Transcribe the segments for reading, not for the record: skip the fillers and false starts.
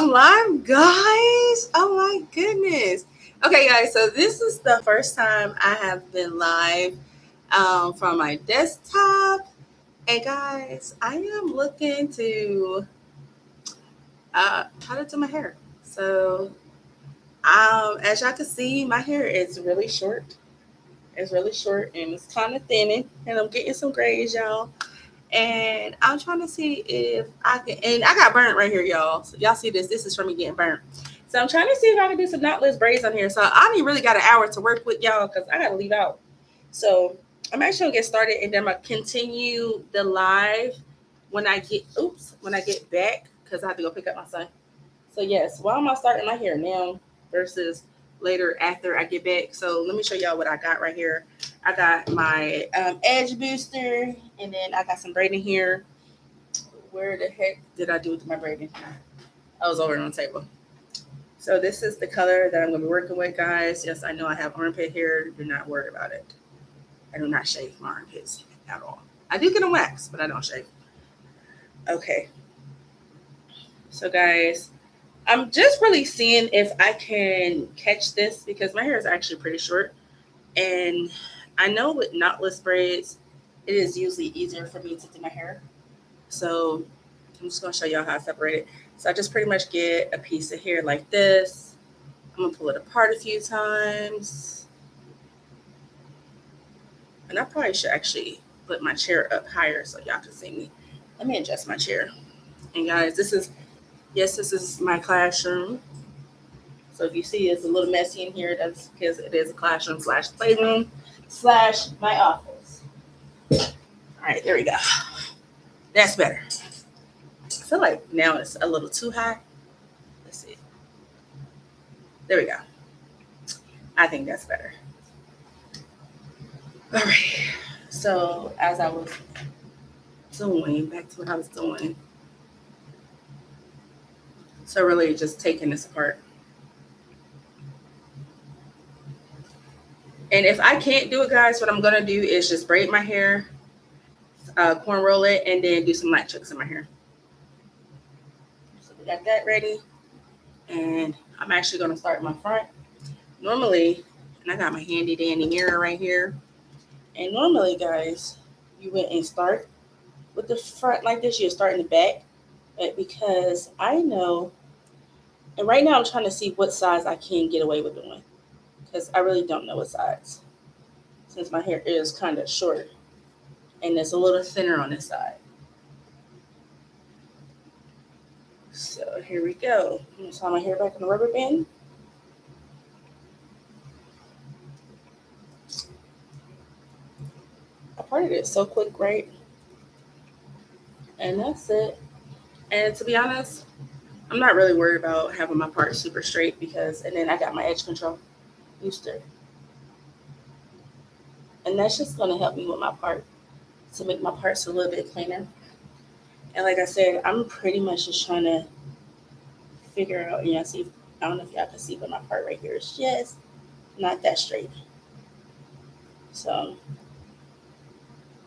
I'm live, guys. Oh my goodness. Okay, guys. So this is the first time I have been live from my desktop. And guys, I am looking to how to do my hair. So as y'all can see, my hair is really short. It's really short and it's kind of thinning, and I'm getting some grays, y'all. And I'm trying to see if I can. And I got burnt right here, y'all. So y'all see this? This is from me getting burnt. So I'm trying to see if I can do some knotless braids on here. So I only really got an hour to work with, y'all, because I got to leave out. So I'm actually gonna get started, and then I'm gonna continue the live when I get back, because I have to go pick up my son. So yes, why am I starting my hair now versus later after I get back? So let me show y'all what I got right here. I got my edge booster, and then I got some braiding here. Where the heck did I do with my braiding? I was over on the table. So this is the color that I'm going to be working with, guys. Yes, I know I have armpit hair. Do not worry about it. I do not shave my armpits at all. I do get a wax, but I don't shave. Okay. So guys, I'm just really seeing if I can catch this because my hair is actually pretty short. And I know with knotless braids, it is usually easier for me to do my hair. So I'm just going to show y'all how I separate it. So I just pretty much get a piece of hair like this. I'm going to pull it apart a few times. And I probably should actually put my chair up higher so y'all can see me. Let me adjust my chair. And guys, this is my classroom. So if you see it's a little messy in here, that's because it is a classroom slash playroom slash my office. All right, there we go. That's better. I feel like now it's a little too high. Let's see. There we go. I think that's better. All right. So as I was doing, back to what I was doing. So really just taking this apart. And if I can't do it, guys, what I'm going to do is just braid my hair, corn roll it, and then do some light chucks in my hair. So we got that ready. And I'm actually going to start my front. Normally, and I got my handy dandy mirror right here. And normally, guys, you went and start with the front like this. You start in the back. But because I know, and right now I'm trying to see what size I can get away with doing. Because I really don't know what size. Since my hair is kind of short. And it's a little thinner on this side. So here we go. I'm going to tie my hair back in the rubber band. I parted it so quick, right? And that's it. And to be honest, I'm not really worried about having my part super straight because, and then I got my edge control booster. And that's just going to help me with my part to make my parts a little bit cleaner. And like I said, I'm pretty much just trying to figure out, see, I don't know if y'all can see, but my part right here is just not that straight. So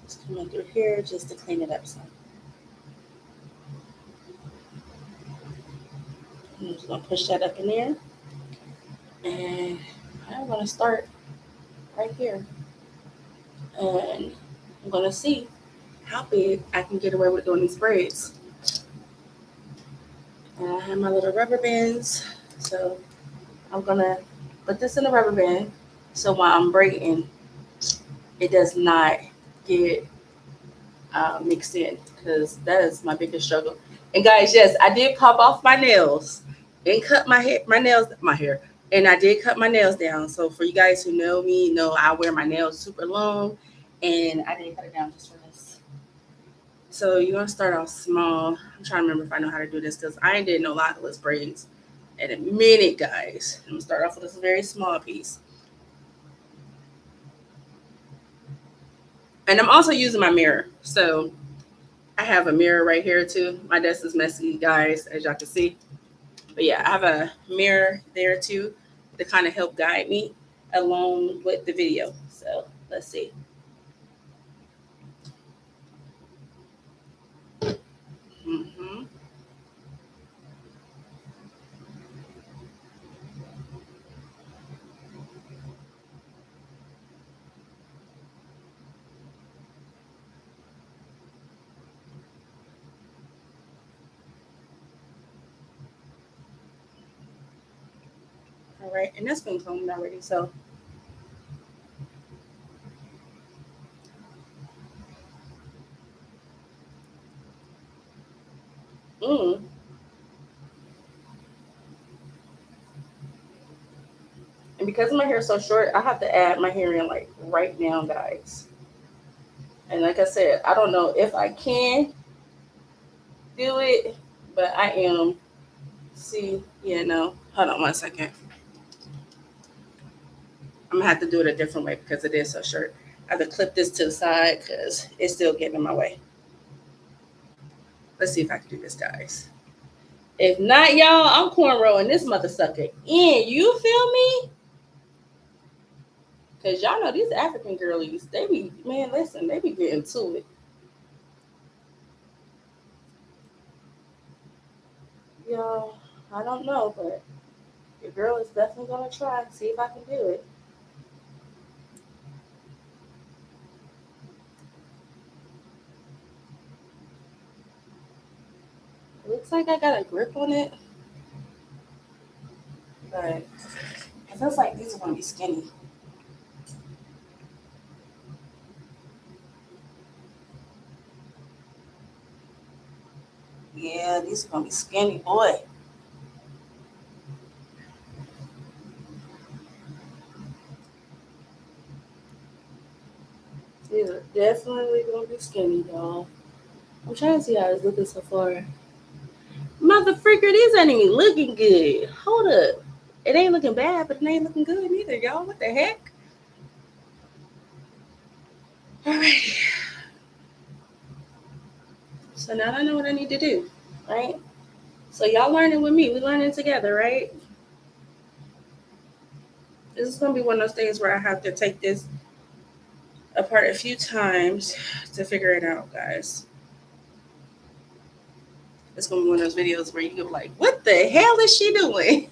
just coming through here just to clean it up some. I'm just going to push that up in there. And I'm going to start right here. And I'm going to see how big I can get away with doing these braids. And I have my little rubber bands. So I'm going to put this in the rubber band. So while I'm braiding, it does not get mixed in. Because that is my biggest struggle. And guys, yes, I did pop off my nails and cut my hair. And I did cut my nails down. So for you guys who know me, know I wear my nails super long. And I did cut it down just for this. So you're going to start off small. I'm trying to remember if I know how to do this because I didn't know knotless braids in a minute, guys. I'm going to start off with this very small piece. And I'm also using my mirror. So I have a mirror right here too. My desk is messy, guys, as y'all can see. But yeah, I have a mirror there too to kind of help guide me along with the video. So let's see. All right, and that's been combed already. So, mm. And because my hair is so short, I have to add my hair in like right now, guys. And like I said, I don't know if I can do it, but I am. See, yeah, no. Hold on 1 second. I'm gonna have to do it a different way because it is so short. I have to clip this to the side because it's still getting in my way. Let's see if I can do this, guys. If not, y'all, I'm cornrowing this mother sucker in. You feel me? Because y'all know these African girlies, they be, man, listen, they be getting to it. Y'all, I don't know, but your girl is definitely going to try. See if I can do it. It looks like I got a grip on it. But it feels like these are going to be skinny. Yeah, these are going to be skinny, boy. These are definitely going to be skinny, y'all. I'm trying to see how it's looking so far. Mother freaker, these ain't even looking good. Hold up. It ain't looking bad, but it ain't looking good neither, y'all. What the heck? Alrighty. So now I know what I need to do, right? So y'all learning with me. We learning together, right? This is gonna be one of those things where I have to take this apart a few times to figure it out, guys. It's gonna be one of those videos where you go like, "What the hell is she doing?"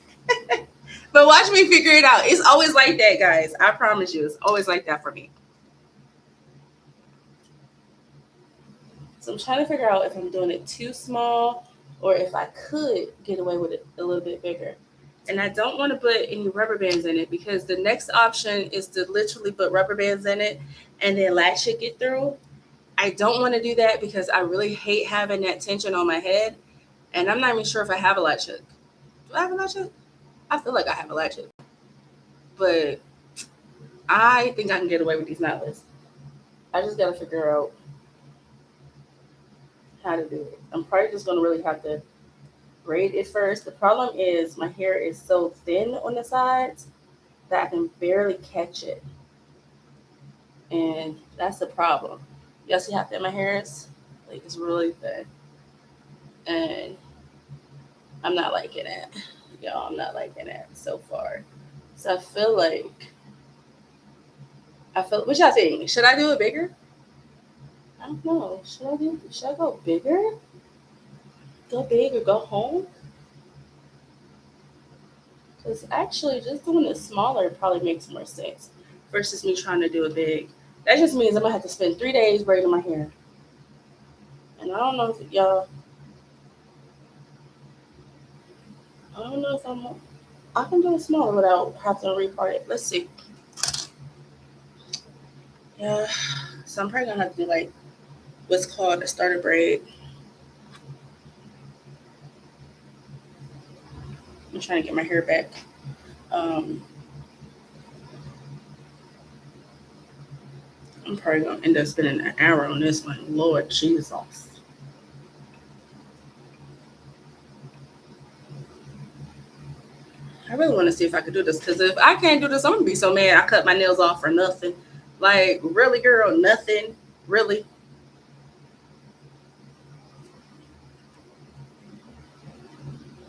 But watch me figure it out. It's always like that, guys. I promise you, it's always like that for me. So I'm trying to figure out if I'm doing it too small or if I could get away with it a little bit bigger. And I don't want to put any rubber bands in it because the next option is to literally put rubber bands in it and then latch it get through. I don't want to do that because I really hate having that tension on my head. And I'm not even sure if I have a latch hook. Do I have a latch hook? I feel like I have a latch hook. But I think I can get away with these knotless. I just got to figure out how to do it. I'm probably just going to really have to braid it first. The problem is my hair is so thin on the sides that I can barely catch it. And that's the problem. Y'all see how thin my hair is? Like it's really thin. And I'm not liking it. Y'all, I'm not liking it so far. So I feel what y'all think? Should I do it bigger? I don't know. Should I go bigger? Go big or go home? Because actually, just doing it smaller probably makes more sense versus me trying to do it big. That just means I'm gonna have to spend 3 days braiding my hair, and I don't know if y'all. I don't know if I can do it smaller without having to repart it. Let's see. Yeah, so I'm probably gonna have to do like what's called a starter braid. I'm trying to get my hair back. Um, I'm probably gonna end up spending an hour on this one. Lord Jesus. I really want to see if I could do this because if I can't do this, I'm gonna be so mad. I cut my nails off for nothing. Like, really, girl, nothing. Really.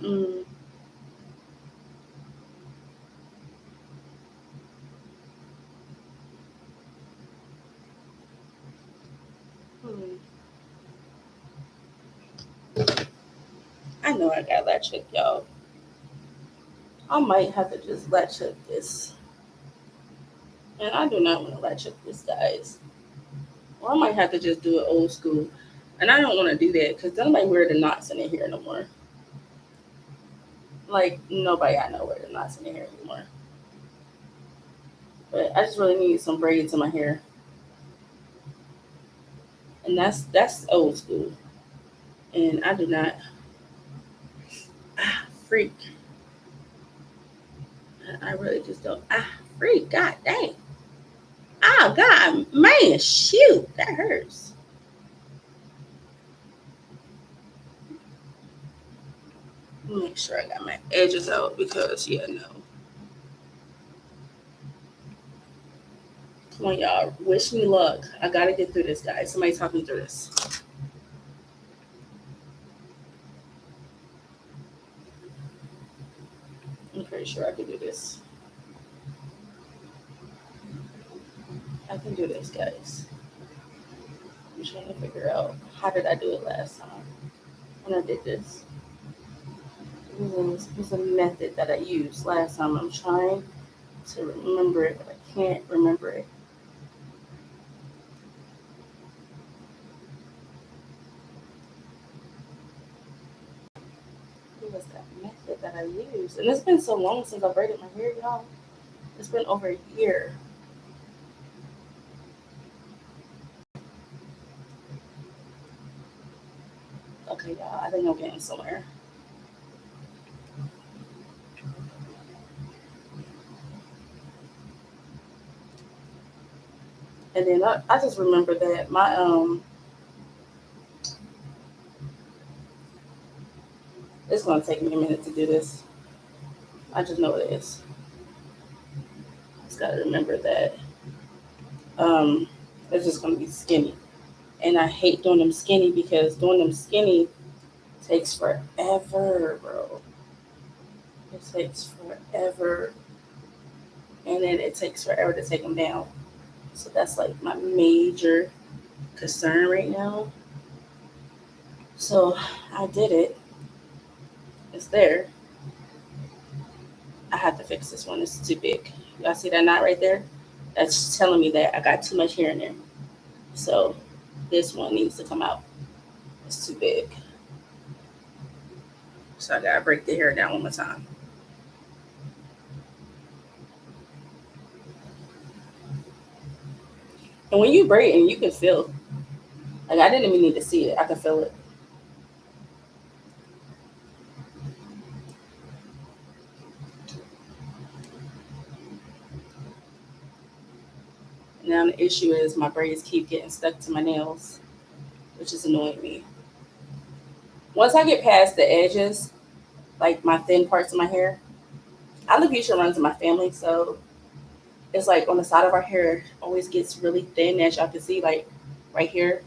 Mm, hmm. I know I got latch hook, y'all. I might have to just latch hook this. And I do not want to latch hook this, guys. Or I might have to just do it old school. And I don't want to do that because then I might wear the knots in it here no more. Like nobody I know wears knots in their hair anymore. But I just really need some braids in my hair, and that's old school. And I do not freak. I really just don't freak. God dang. Oh God, man, shoot, that hurts. Make sure I got my edges out because yeah, no. Come on, y'all. Wish me luck. I gotta get through this, guys. Somebody talk me through this. I'm pretty sure I can do this. I can do this, guys. I'm trying to figure out how did I do it last time when I did this. It was a method that I used last time. I'm trying to remember it, but I can't remember it. What was that method that I used? And it's been so long since I braided my hair, y'all. It's been over a year. Okay, y'all. I think I'm getting somewhere. And then I just remember that my it's gonna take me a minute to do this. I just know it is. Just gotta remember that um it's just gonna be skinny. And I hate doing them skinny because doing them skinny takes forever, bro. It takes forever. And then it takes forever to take them down. So that's like my major concern right now. So I did it. It's there. I have to fix this one. It's too big. Y'all see that knot right there? That's telling me that I got too much hair in there. So this one needs to come out. It's too big. So I gotta break the hair down one more time. And when you braid and you can feel, like I didn't even need to see it. I could feel it. Now the issue is my braids keep getting stuck to my nails, which is annoying me. Once I get past the edges, like my thin parts of my hair, alopecia runs in my family, so it's like on the side of our hair always gets really thin, as y'all can see, like right here,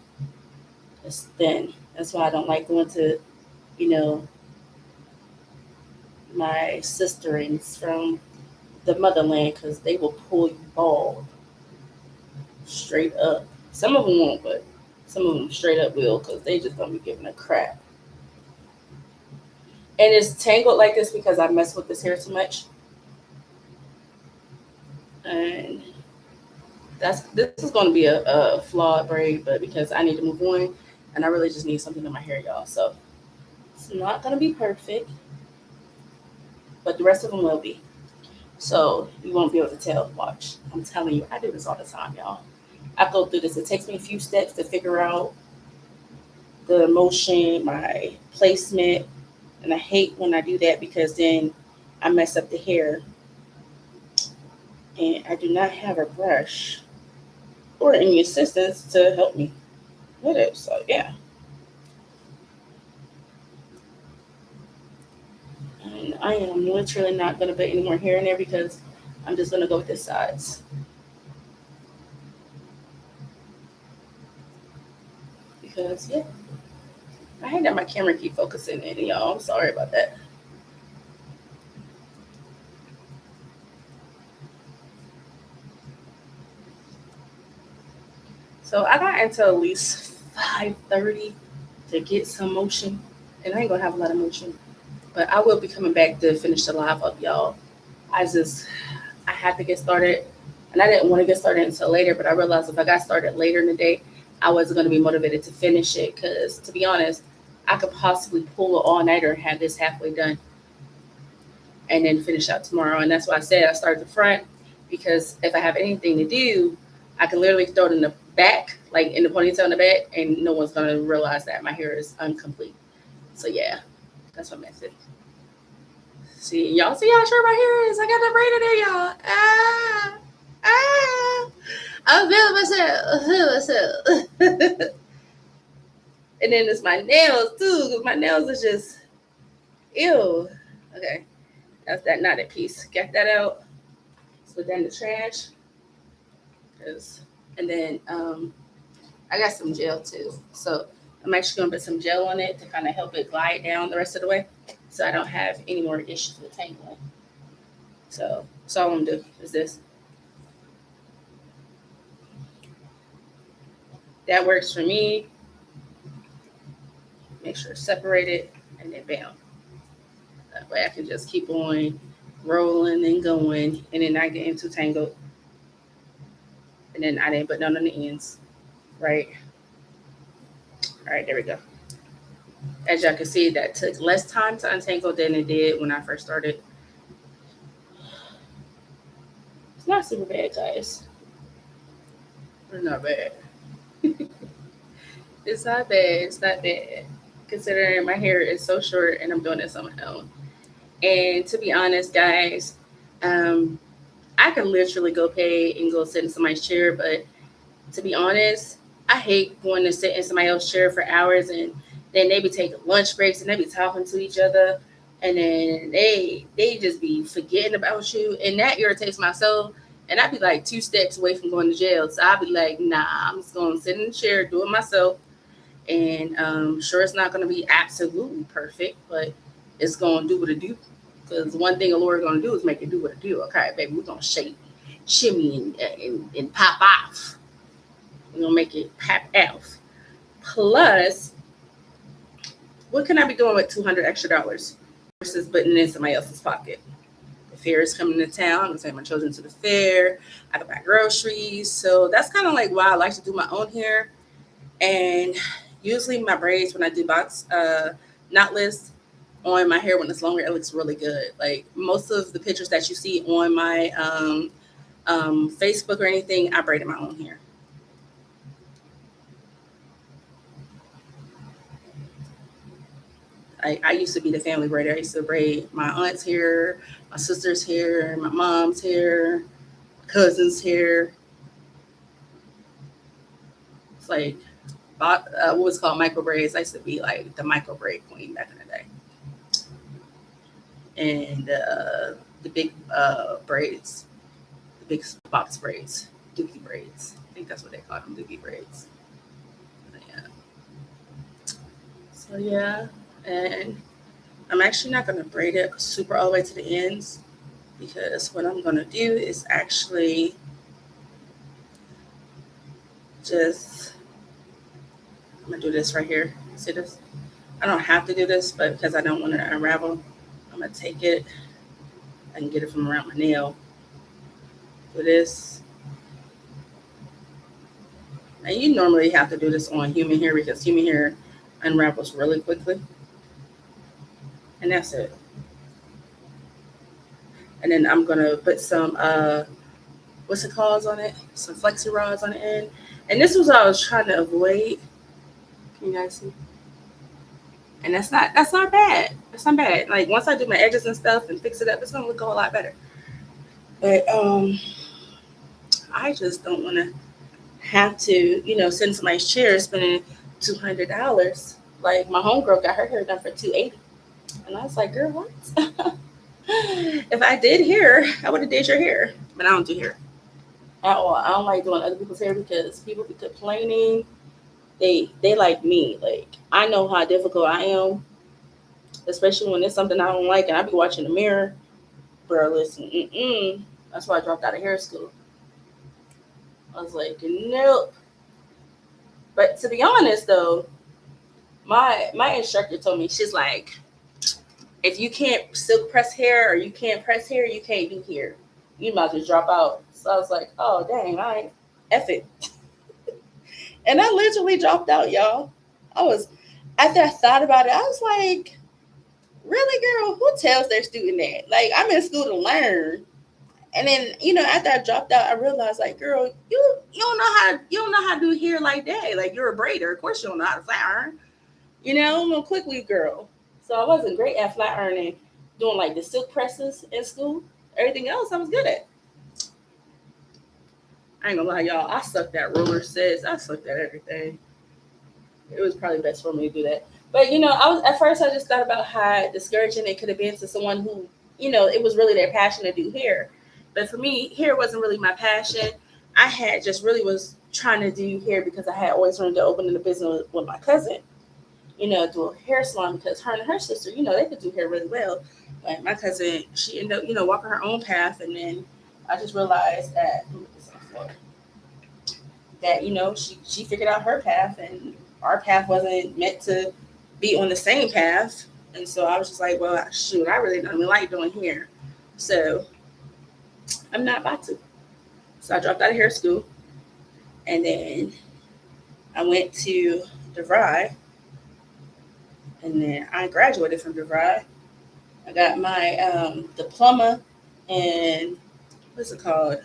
it's thin. That's why I don't like going to, you know, my sisterings from the motherland because they will pull you bald straight up. Some of them won't, but some of them straight up will because they just don't be giving a crap. And it's tangled like this because I mess with this hair too much. And this is going to be a flawed braid, but because I need to move on and I really just need something in my hair, y'all. So it's not going to be perfect, but the rest of them will be. So you won't be able to tell. Watch. I'm telling you, I do this all the time, y'all. I go through this. It takes me a few steps to figure out the motion, my placement, and I hate when I do that because then I mess up the hair. And I do not have a brush or any assistance to help me with it. So yeah. And I am literally not gonna put any more hair in there because I'm just gonna go with this size. Because yeah. I hate that my camera keep focusing in, y'all. I'm sorry about that. So I got into at least 5:30 to get some motion, and I ain't gonna have a lot of motion, but I will be coming back to finish the live up, y'all. I had to get started, and I didn't want to get started until later, but I realized if I got started later in the day, I wasn't going to be motivated to finish it because, to be honest, I could possibly pull an all nighter and have this halfway done. and then finish out tomorrow. And that's why I said I start the front, because if I have anything to do, I can literally throw it in the back, like in the ponytail in the back, and no one's gonna realize that my hair is incomplete. So yeah, that's my method. See, y'all see how short my hair is? I got the braid in there, y'all. I feel myself. And then it's my nails too, because my nails is just ew. Okay, that's that knotted piece. Get that out. Put that in the trash. And then I got some gel too. So I'm actually gonna put some gel on it to kind of help it glide down the rest of the way, so I don't have any more issues with tangling. So all I'm gonna do is this. That works for me. Make sure it's separated, and then bam. That way I can just keep on rolling and going, and then not getting too tangled. And then I didn't put none on the ends, right? All right, there we go. As y'all can see, that took less time to untangle than it did when I first started. It's not super bad, guys. It's not bad. It's not bad. It's not bad. Considering my hair is so short and I'm doing this on my own. And to be honest, guys, I could literally go pay and go sit in somebody's chair, but to be honest, I hate going to sit in somebody else's chair for hours, and then they be taking lunch breaks and they be talking to each other, and then they just be forgetting about you, and that irritates my soul. And I'd be like 2 steps away from going to jail, so I'd be like, nah, I'm just gonna sit in the chair, do it myself, and sure, it's not gonna be absolutely perfect, but it's gonna do what it do. Because one thing a lawyer gonna do is make it do what it do. Okay, baby, we're gonna shake, shimmy, and pop off. We're gonna make it pop off. Plus, what can I be doing with $200 extra versus putting it in somebody else's pocket? The fair is coming to town. I'm gonna take my children to the fair. I can buy groceries. So that's kind of like why I like to do my own hair. And usually my braids, when I do box knotless on my hair when it's longer, it looks really good. Like most of the pictures that you see on my Facebook or anything, I braided my own hair. I used to be the family braider. I used to braid my aunt's hair, my sister's hair, my mom's hair, my cousin's hair. It's like what was called micro braids. I used to be like the micro braid queen back in the day. And the big braids, the big box braids, dookie braids. I think that's what they call them, dookie braids. Yeah. So yeah, and I'm actually not going to braid it super all the way to the ends, because what I'm going to do is actually just, I'm going to do this right here. See this? I don't have to do this, but because I don't want it to unravel, I'm going to take it and get it from around my nail. Do this. And you normally have to do this on human hair because human hair unravels really quickly. And that's it. And then I'm going to put some, what's it called on it? Some flexi rods on the end. And this was what I was trying to avoid. Can you guys see? And that's not bad. That's not bad. Like once I do my edges and stuff and fix it up, it's gonna look a whole lot better. But I just don't want to have to, sit in somebody's chair spending $200. Like my homegirl got her hair done for $280, and I was like, girl, what? If I did hair, I would have did your hair, but I don't do hair at all. I don't like doing other people's hair because people be complaining. They like me. Like I know how difficult I am, especially when it's something I don't like, and I be watching the mirror. Bro, listen, that's why I dropped out of hair school. I was like, nope. But to be honest, though, my instructor told me, she's like, if you can't silk press hair or you can't press hair, you can't do hair. You might just drop out. So I was like, oh dang, I ain't F it. And I literally dropped out, y'all. After I thought about it, I was like, Really, girl? Who tells their student that? Like, I'm in school to learn. And then, after I dropped out, I realized, like, girl, you don't know how to do hair like that. Like, you're a braider. Of course, you don't know how to flat iron. I'm a quick weave girl. So I wasn't great at flat ironing, doing like the silk presses in school. Everything else, I was good at. I ain't gonna lie, y'all. I sucked at roller sets. I sucked at everything. It was probably best for me to do that. But I was at first. I just thought about how discouraging it could have been to someone who, it was really their passion to do hair. But for me, hair wasn't really my passion. I had just really was trying to do hair because I had always wanted to open a business with my cousin. Do a hair salon because her and her sister, they could do hair really well. But my cousin, she ended up, walking her own path, and then I just realized that she figured out her path, and our path wasn't meant to be on the same path. And so I was just like, well, shoot, I really don't even like doing hair, so I'm not about to. So I dropped out of hair school, and then I went to DeVry, and then I graduated from DeVry. I got my diploma in, what's it called,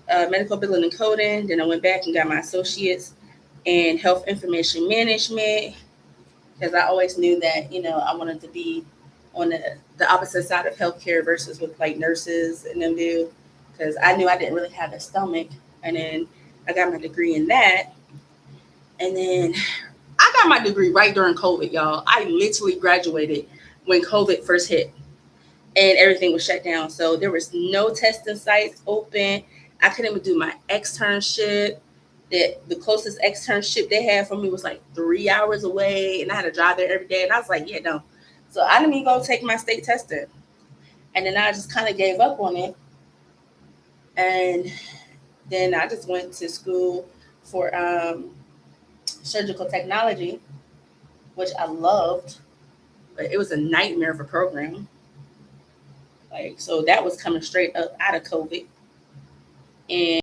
medical billing and coding. Then I went back and got my associates in health information management because I always knew that I wanted to be on the opposite side of healthcare versus with like nurses and them do, because I knew I didn't really have the stomach. And then I got my degree in that, and then I got my degree right during COVID, y'all. I literally graduated when COVID first hit and everything was shut down. So there was no testing sites open. I couldn't even do my externship. The closest externship they had for me was like 3 hours away, and I had to drive there every day. And I was like, yeah, no. So I didn't even go take my state testing. And then I just kind of gave up on it. And then I just went to school for surgical technology, which I loved, but it was a nightmare of a program. Like, so that was coming straight up out of COVID. And